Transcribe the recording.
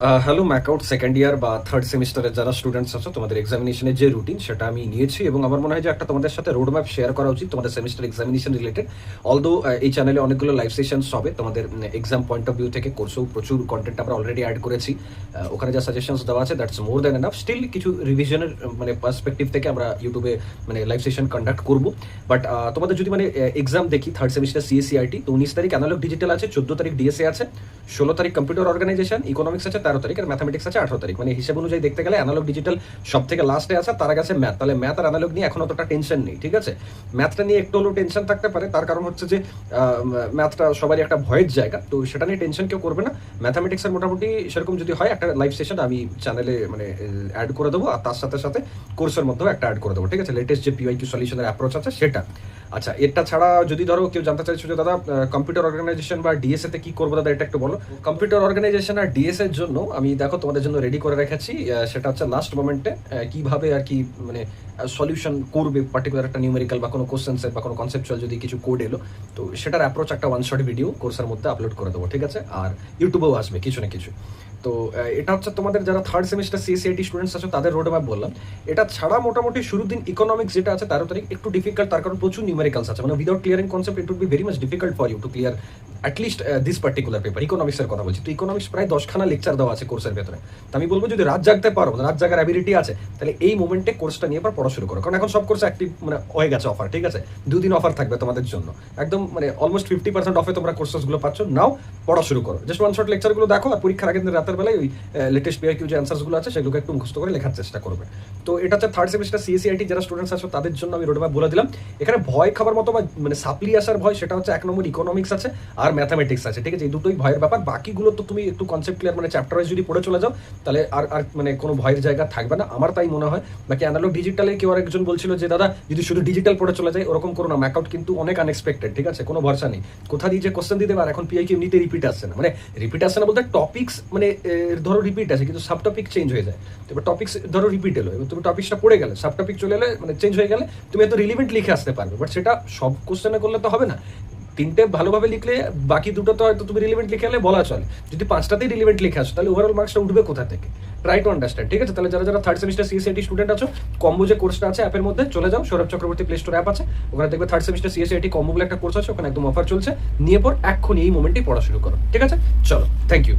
Hello MAKAUT second year বা third সেমিস্টারের যারা স্টুডেন্টস আছো তোমাদের এক্সামিনেশনের যে রুটিন সেটা আমি নিয়েছি এবং আমার মনে হয় যে একটা তোমাদের সাথে রোড ম্যাপ শেয়ার করা উচিত তোমাদের সেমিস্টার এক্সামিনেশন রিলেটেড। অলদো এই চ্যানেলে অনেকগুলো লাইভ সেশনস হবে তোমাদের এক্সাম পয়েন্ট অফ ভিউ থেকে, কোর্সেও প্রচুর কন্টেন্ট আমরা অলরেডি অ্যাড করেছি। ওখানে যা সাজেশনস দেওয়া আছে that's more than enough. Still কিছু রিভিশনের মানে পার্সপেক্টিভ থেকে আমরা ইউটিউবে মানে লাইভ সেশন কন্ডাক্ট করবো। বাট তোমাদের যদি মানে এক্সাম দেখি থার্ড সেমিস্টার সিএসসিআইটি, তো 19 তারিখ অ্যানালগ ডিজিটাল আছে, 14 তারিখ ডিএসএ আছে, 16 তারিখ কম্পিউটার অর্গানাইজেশন, ইকোনমিক্স আছে 13 তারিখ, আর ম্যাথামেটিক্স আছে 18 তারিখ। মানে হিসাব অনুযায়ী দেখতে গেলে অ্যানালগ ডিজিটাল সব থেকে লাস্টে আছে, তার আগে আছে ম্যাথ। তাহলে ম্যাথ আর অ্যানালগ নিয়ে এখন অতটা টেনশন নেই, ঠিক আছে। ম্যাথটা নিয়ে একটু হলেও টেনশন থাকতে পারে, তার কারণ হচ্ছে যে ম্যাথটা সবারই একটা ভয়ের জায়গা, তো সেটা নিয়ে টেনশন কেউ করবে না। ম্যাথামেটিক্সের মোটামুটি সেরকম যদি হয় একটা লাইভ সেশন আমি চ্যানেলে মানে অ্যাড করে দেবো, আর তার সাথে সাথে কোর্সের মধ্যেও একটা অ্যাড করে দেবো, ঠিক আছে। লেটেস্ট যে পিওয়াইকিউ সলিউশনের অ্যাপ্রোচ আছে সেটা। আচ্ছা, এটা ছাড়া যদি ধরো কেউ জানতে চাইছো যে দাদা কম্পিউটার অর্গানাইজেশন বা ডিএসএ তে কি করবো দাদা, এটা একটু বলো। কম্পিউটার অর্গানাইজেশন আর ডিএসএ এর জন্য আমি দেখো তোমাদের জন্য রেডি করে রেখেছি, সেটা হচ্ছে লাস্ট মোমেন্টে কিভাবে আর কি মানে সলিউশন করবে পার্টিকুলার একটা নিউমেরিক্যাল বা কোনো কোশ্চেন্সের বা কোনো কনসেপচুয়াল যদি কিছু কোড এলো, তো সেটার অ্যাপ্রোচ একটা ওয়ান শট ভিডিও কোর্সের মধ্যে আপলোড করে দেবো, ঠিক আছে। আর ইউটিউবেও আসবে কিছু না কিছু। তো এটা হচ্ছে তোমাদের যারা থার্ড সেমিস্টার সিএসসিআইটি স্টুডেন্টস আছে তাদের রোড ম্যাপ বললাম। এটা ছাড়া মোটামুটি শুরুর দিন ইকোনমিক্স যেটা আছে 13 তারিখ একটু ডিফিকাল্ট, তার কারণ প্রচুর নিউমেরিক্যালস আছে। মানে without clearing concept it would be very much difficult for you to clear at least this particular paper. ইকোনমিক্সের কথা বলছি, তো ইকোনমিক্স প্রায় 10খানা লেকচার দেওয়া আছে কোর্সের ভেতরে। তো আমি বলবো যদি রাত জাগতে পারো, রাত জাগার অ্যাবিলিটি আছে, তাহলে এই মোমেন্টে কোর্সটা নিয়ে পর পড়া শুরু করো। কারণ এখন সব কোর্সে অ্যাক্টিভ মানে হয়ে গেছে অফার, ঠিক আছে। 2 দিন অফার থাকবে তোমাদের জন্য, একদম মানে অলমোস্ট 50% অফে তোমরা কোর্সেসগুলো পাচ্ছ। নাও পড়া শুরু করো, জাস্ট ওয়ান শট লেকচারগুলো দেখো, আর পরীক্ষার আগের দিন রাতের বেলায় ওই লেটেস্ট পিআইকিউ যে অ্যান্সারসগুলো আছে সেগুলোকে একটু মুখস্থ করে লেখার চেষ্টা করবে। তো এটা হচ্ছে থার্ড সেমিস্টার সিএসসিআইটি যারা স্টুডেন্টস আছে তাদের জন্য আমি রোডম্যাপ বলে দিলাম। এখানে ভয় খাবার মতো বা মানে সাপ্লি আসার ভয়, সেটা হচ্ছে 1 নম্বর ইকোনমিক্স আছে আর ম্যাথামেটিক্স আছে, ঠিক আছে। এই দুটোই ভয়ের ব্যাপার। বাকিগুলো তো তুমি একটু কনসেপ্ট ক্লিয়ার মানে চ্যাপ্টার ওয়াইজ যদি পড়ে চলে যাও তাহলে আর আর মানে কোনো ভয়ের জায়গা থাকবে না, আমার তাই মনে হয়। বাকি অ্যানালগ ডিজিটালে কেউ আরেকজন বলছিল যে দাদা যদি শুধু ডিজিটাল পড়ে চলে যায়, ওরকম করো না। ম্যাকআউট কিন্তু অনেক আনএক্সপেক্টেড, ঠিক আছে, কোনো ভরসা নেই। কোথা দিয়ে যে কোশ্চেন দিতে পারে, এখন পিআইকিউ নিতে রিপিট আসছে না, মানে রিপিট আসছে না বলতে টপিক্স মানে ধরো রিপিট আছে কিন্তু সাব টপিক চেঞ্জ হয়ে যায়। এবার টপিক্স ধরো রিপিট এলো, এবার তুমি টপিকসটা পড়ে গেলে, সাব টপিক চলে এলে মানে চেঞ্জ হয়ে গেলে তুমি এত রিলিভেন্ট লিখে আসতে পারবে, বাট সেটা সব কোশ্চেনে করলে তো হবে না। 3টে ভালোভাবে লিখলে বাকি 2টো তো হয়তো তুমি রিলিভেন্ট লিখে এলে বলা চলে। যদি 5টাতেই রিলিভেন্ট লিখে আসো তাহলে ওভারঅল মার্কসটা উঠবে কোথা থেকে? ট্রাই টু আন্ডারস্ট্যান্ড, ঠিক আছে। তাহলে যারা যারা থার্ড সেমিস্টার সিএসসিআইটি স্টুডেন্ট আছো, কম্বো যে কোর্সটা আছে অ্যাপের মধ্যে চলে যাও, Sourav Chakraborty play store app আছে, ওখানে দেখবে থার্ড সেমিস্টার সিএসসিআইটি কম্বো বলে একটা কোর্স আছে, ওখানে একদম অফার চলছে। নিয়ে পর এক্ষুনি এই মোমেন্টেই পড়া শুরু করো, ঠিক আছে। চলো, থ্যাংক ইউ।